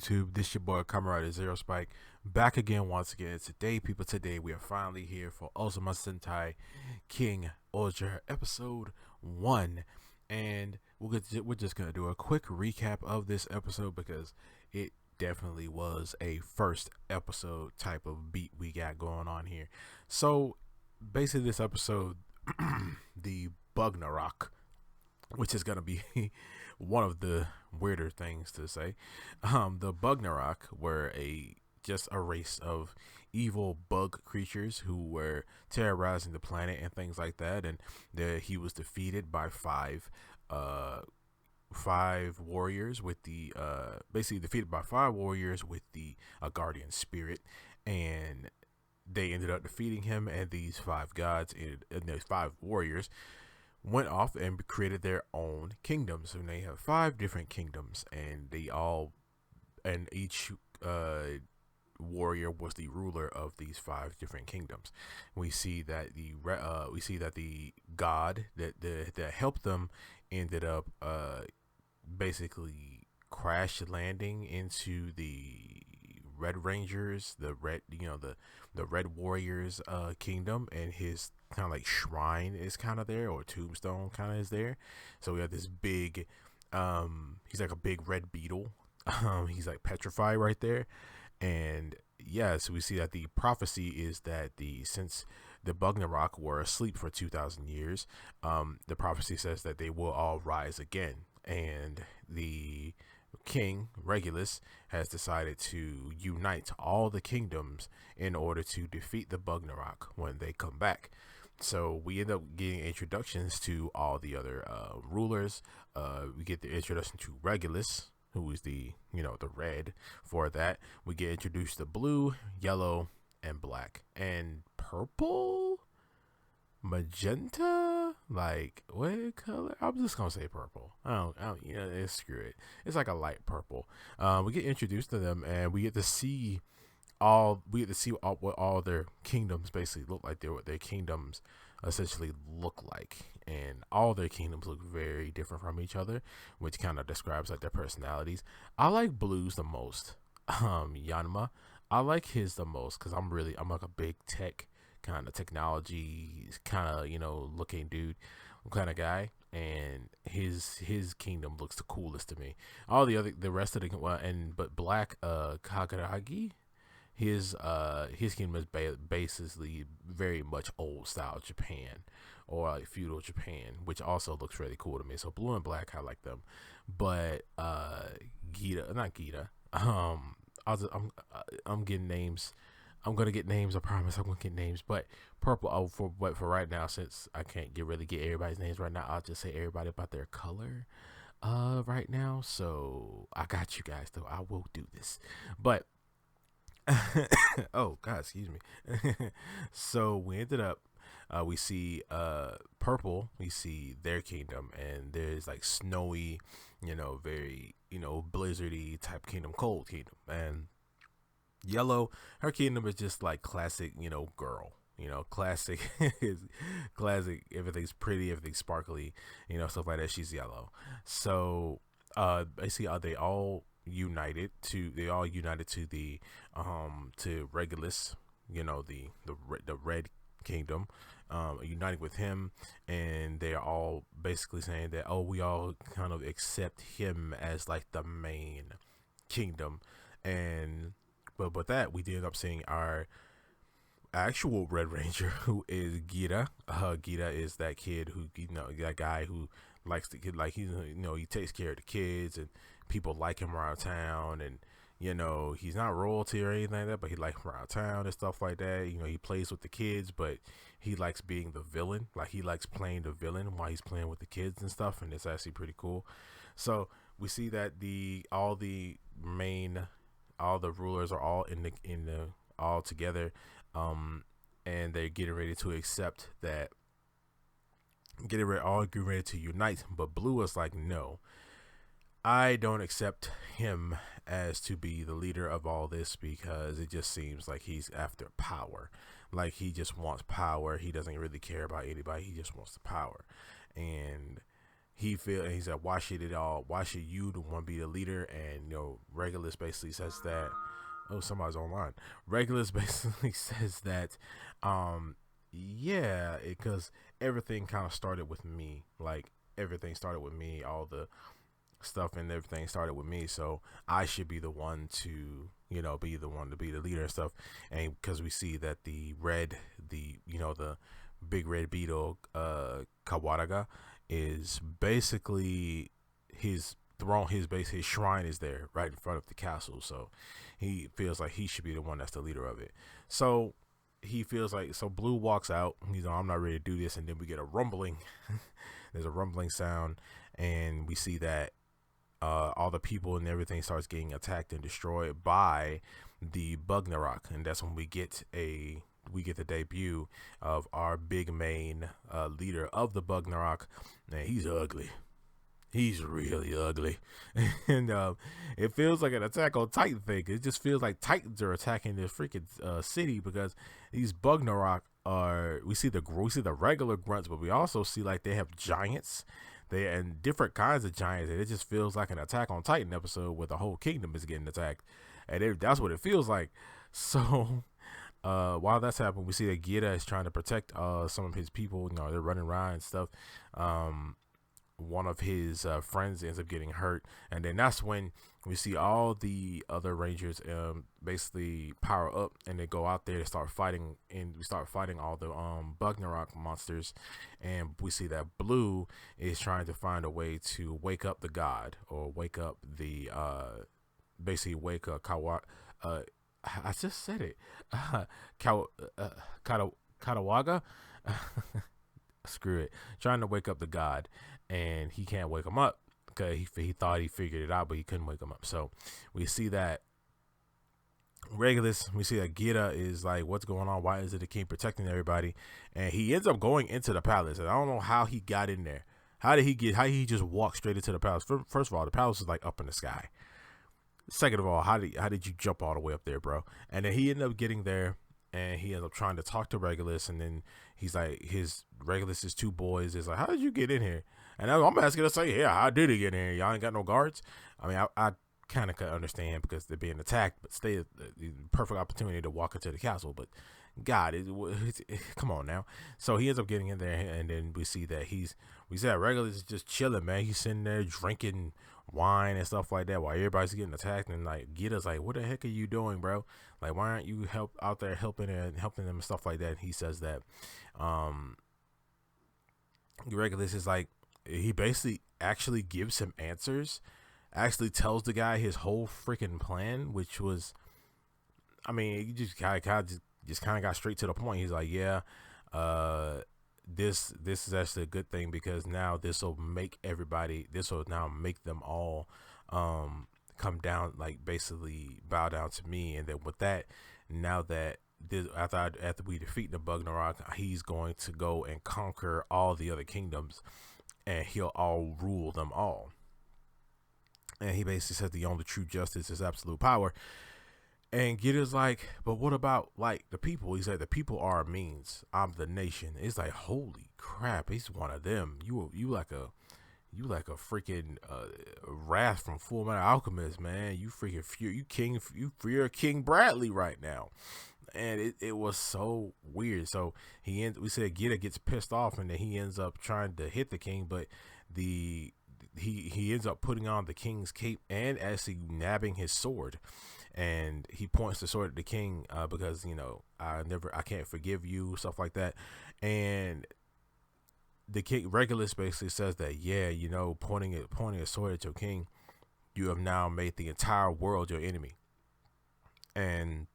YouTube? This your boy Kamen Zero Spike back again once again. Today, people, today we are finally here for Ohsama Sentai King-Ohger episode 1. And we're just going to do a quick recap of this episode because it definitely was a first episode type of beat we got going on here. So basically this episode, the Bugnarok, which is going to be one of the weirder things to say. The Bugnarok were just a race of evil bug creatures who were terrorizing the planet and things like that. And he was defeated by five warriors with the basically defeated by 5 warriors with the guardian spirit, and they ended up defeating him. And these 5 gods and those 5 warriors went off and created their own kingdoms. And they have 5 different kingdoms, and each warrior was the ruler of these 5 different kingdoms. We see that the god that helped them ended up basically crash landing into the Red Rangers, the Red Warriors kingdom, and his kind of like shrine is kind of there, or tombstone kind of is there. So we have this big he's like a big red beetle. He's like petrified right there. And yeah, so we see that the prophecy is that since the Bugnarok were asleep for 2,000 years, the prophecy says that they will all rise again. And the King Regulus has decided to unite all the kingdoms in order to defeat the Bugnarok when they come back. So we end up getting introductions to all the other rulers. We get the introduction to Regulus, who is the red. For that, we get introduced to blue, yellow, and black, and purple, magenta. Like, what color? I'm just gonna say purple. I don't screw it. It's like a light purple. We get introduced to them, and we get to see what all their kingdoms basically look like. What their kingdoms essentially look like, and all their kingdoms look very different from each other, which kind of describes like their personalities. I like Blue's the most. Yanma, I like his the most because I'm like a big tech kind of technology kind of looking dude kind of guy, and his kingdom looks the coolest to me. All the rest of but Black Kagaragi, his kingdom is basically very much old style Japan, or like feudal Japan, which also looks really cool to me. So blue and black, I like them. But not Gita. I'm getting names. I'm gonna get names. I promise I'm gonna get names. But purple. For right now, since I can't really get everybody's names right now, I'll just say everybody about their color right now. So I got you guys though. I will do this. But oh god, excuse me. So we ended up we see purple, we see their kingdom, and there's like snowy, very blizzardy type kingdom, cold kingdom. And yellow, her kingdom is just like classic, girl, classic is classic, everything's pretty, everything's sparkly, stuff like that. She's yellow. So basically they all united to the to Regulus, the red kingdom, uniting with him, and they're all basically saying that, oh, we all kind of accept him as like the main kingdom. And but that we ended up seeing our actual Red Ranger, who is Gita. Gita is that kid who, that guy who likes the kid, like he takes care of the kids, and people like him around town. And he's not royalty or anything like that, but he likes him around town and stuff like that. He plays with the kids, but he likes being the villain. Like, he likes playing the villain while he's playing with the kids and stuff, and it's actually pretty cool. So we see that all the rulers are all all together, and they're getting ready to accept that, getting ready to unite. But Blue is like, no, I don't accept him as to be the leader of all this, because it just seems like he's after power. Like, he just wants power. He doesn't really care about anybody. He just wants the power. And he said, why should you the one be the leader? And Regulus basically says that, oh, somebody's online. Regulus basically says that, yeah, because everything kind of started with me. Like, everything started with me. All the stuff and everything started with me, so I should be the one to be the one to be the leader and stuff. And because we see that the big red beetle, Kawaraga, is basically his throne, his shrine is there right in front of the castle, so he feels like he should be the one that's the leader of it. So he feels like, so Blue walks out, he's like, I'm not ready to do this, and then we get a rumbling. There's a rumbling sound, and we see that all the people and everything starts getting attacked and destroyed by the Bugnarok, and that's when we get the debut of our big main leader of the Bugnarok. Man, he's ugly. He's really ugly. And it feels like an Attack on Titan thing. It just feels like Titans are attacking this freaking city, because these Bugnarok we see the regular grunts, but we also see like they have giants. And different kinds of giants, and it just feels like an Attack on Titan episode where the whole kingdom is getting attacked, and that's what it feels like. So while that's happening, we see that Gira is trying to protect some of his people. They're running around and stuff. One of his friends ends up getting hurt, and then that's when we see all the other Rangers basically power up, and they go out there to start fighting, and we start fighting all the Bugnarok monsters. And we see that Blue is trying to find a way to wake up the god, or wake up the basically wake up I just said it. Katawaga. Screw it. Trying to wake up the god, and he can't wake him up because he thought he figured it out, but he couldn't wake him up. So we see that Regulus, we see that Gira is like, what's going on? Why is it the king protecting everybody? And he ends up going into the palace, and I don't know how he got in there. How did he just walk straight into the palace? First of all, the palace is like up in the sky. Second of all, how did you jump all the way up there, bro? And then he ended up getting there, and he ends up trying to talk to Regulus, and then he's like, Regulus's two boys is like, how did you get in here? And I'm asking to say, yeah, how did he get in here? Y'all ain't got no guards? I mean, I kind of could understand because they're being attacked, but the perfect opportunity to walk into the castle. But God, come on now. So he ends up getting in there, and then we see that Regulus is just chilling, man. He's sitting there drinking wine and stuff like that while everybody's getting attacked, and like Gita's like, what the heck are you doing, bro? Like, why aren't you out there helping them and stuff like that? And he says that Regulus is like, he basically actually gives him answers, actually tells the guy his whole freaking plan, which was, I mean, he just kind of got straight to the point. He's like, yeah, this is actually a good thing, because now this will now make them all come down, like basically bow down to me. And then with that, now that after we defeat the Bugnarok, he's going to go and conquer all the other kingdoms, and he'll all rule them all. And he basically says the only true justice is absolute power. And Gita's like, but what about like the people? He said the people are a means. I'm the nation. It's like, holy crap, he's one of them. You like a freaking Wrath from Full Metal Alchemist, man. You freaking you're King Bradley right now. And it was so weird. So we said Gita gets pissed off, and then he ends up trying to hit the king, but he ends up putting on the king's cape and actually nabbing his sword. And he points the sword at the king because, I can't forgive you, stuff like that. And the king, Regulus, basically says that, yeah, pointing a sword at your king, you have now made the entire world your enemy. And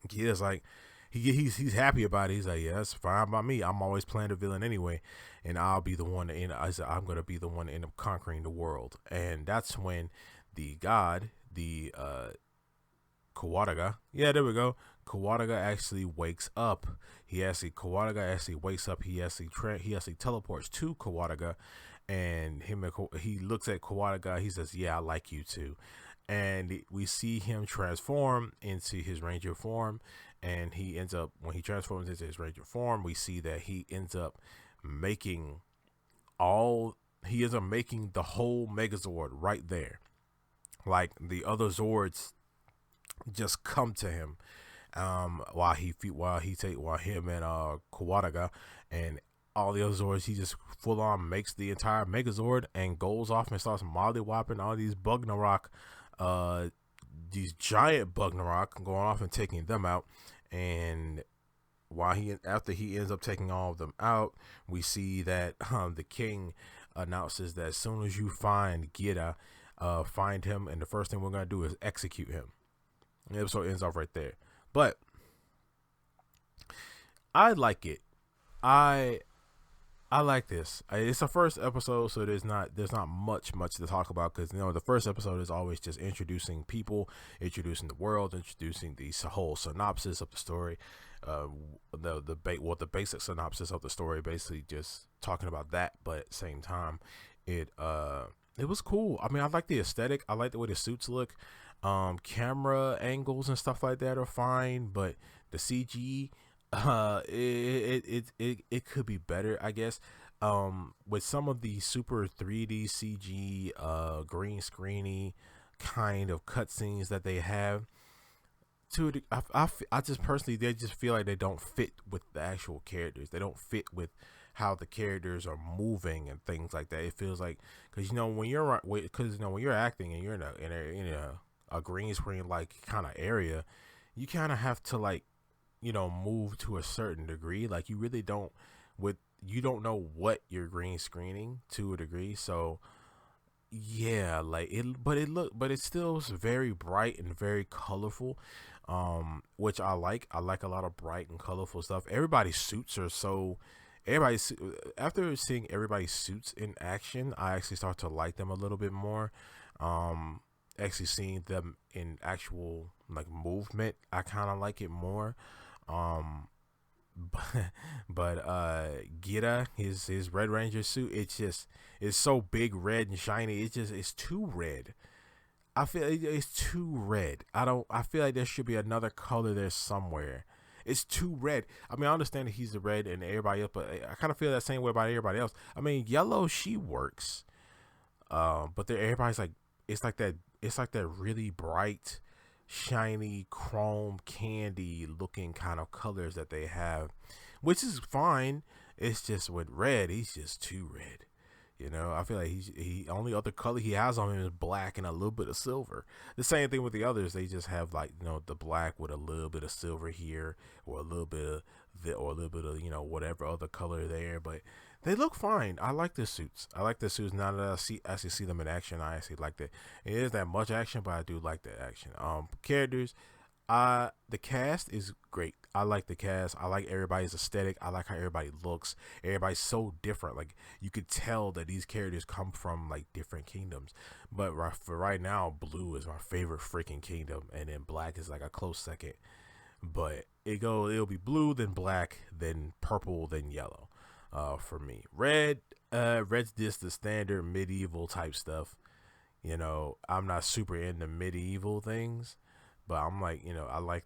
Gita's like, he's happy about it. He's like, yeah, that's fine by me. I'm always playing the villain anyway, and I'll be the one to end. I said, I'm gonna be the one to end up conquering the world. And that's when the god, the Kawaraga. Yeah, there we go. Kawaraga actually wakes up. Kawaraga actually wakes up. He actually teleports to Kawaraga, and he looks at Kawaraga. He says, "Yeah, I like you too." And we see him transform into his ranger form, and when he transforms into his ranger form, we see that he ends up making all he ends up making the whole Megazord right there. Like the other Zords just come to him, while him and Kawadaga and all the other Zords, he just full on makes the entire Megazord and goes off and starts mollywopping all these Bugnarok, these giant Bugnarok, going off and taking them out. And after he ends up taking all of them out, we see that the king announces that as soon as you find Gira, find him, and the first thing we're gonna do is execute him. The episode ends off right there. But I like it. I like this. It's the first episode, so there's not much to talk about, because the first episode is always just introducing people, introducing the world, introducing the whole synopsis of the story. The basic synopsis of the story, basically just talking about that. But at the same time, it was cool. I mean, I like the aesthetic. I like the way the suits look. Camera angles and stuff like that are fine, but the CG, it could be better, I guess. With some of the super 3D CG, green screeny kind of cutscenes that they have, I just personally, they just feel like they don't fit with the actual characters. They don't fit with how the characters are moving and things like that. It feels like, because when you're acting and you're in a green screen like kind of area, you kind of have to move to a certain degree. Like you really don't know what you're green screening to a degree. So yeah, but it still is very bright and very colorful, which I like. I like a lot of bright and colorful stuff. Everybody's suits are so. After seeing everybody's suits in action, I actually start to like them a little bit more. Actually seeing them in actual movement, I kind of like it more. But Gira, his Red Ranger suit, it's so big, red and shiny. It's too red. I feel it's too red. I feel like there should be another color there somewhere. It's too red. I mean, I understand that he's the red and everybody else, but I kind of feel that same way about everybody else. I mean, yellow, she works. But everybody's like, it's like that really bright, shiny, chrome candy looking kind of colors that they have, which is fine. It's just with red, he's just too red. I feel like he only other color he has on him is black and a little bit of silver. The same thing with the others. They just have the black with a little bit of silver here, or a little bit of whatever other color there. But they look fine. I like the suits. Now that I actually see them in action, I actually like that. It is that much action, but I do like that action. Characters. The cast is great. I like the cast. I like everybody's aesthetic. I like how everybody looks. Everybody's so different. Like you could tell that these characters come from different kingdoms. But for right now, blue is my favorite freaking kingdom, and then black is a close second. But it'll be blue, then black, then purple, then yellow. For me, red's just the standard medieval type stuff. I'm not super into medieval things. But I'm I like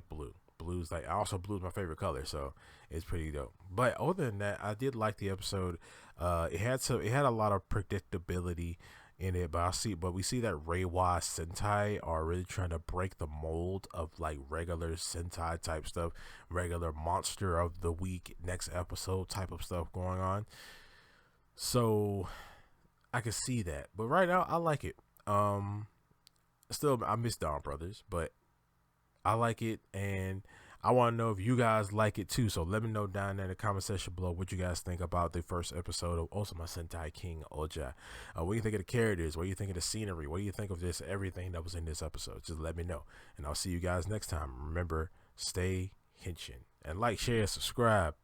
blue. Blue's blue's my favorite color, so it's pretty dope. But other than that, I did like the episode. It had a lot of predictability in it, but we see that Reiwa Sentai are really trying to break the mold of regular Sentai type stuff, regular monster of the week, next episode type of stuff going on. So I can see that. But right now I like it. Still, I miss Dawn Brothers, but I like it, and I want to know if you guys like it too. So let me know down there in the comment section below what you guys think about the first episode of Ohsama Sentai King-Ohger. What do you think of the characters? What do you think of the scenery? What do you think of everything that was in this episode? Just let me know, and I'll see you guys next time. Remember, stay henshin, and like, share, subscribe.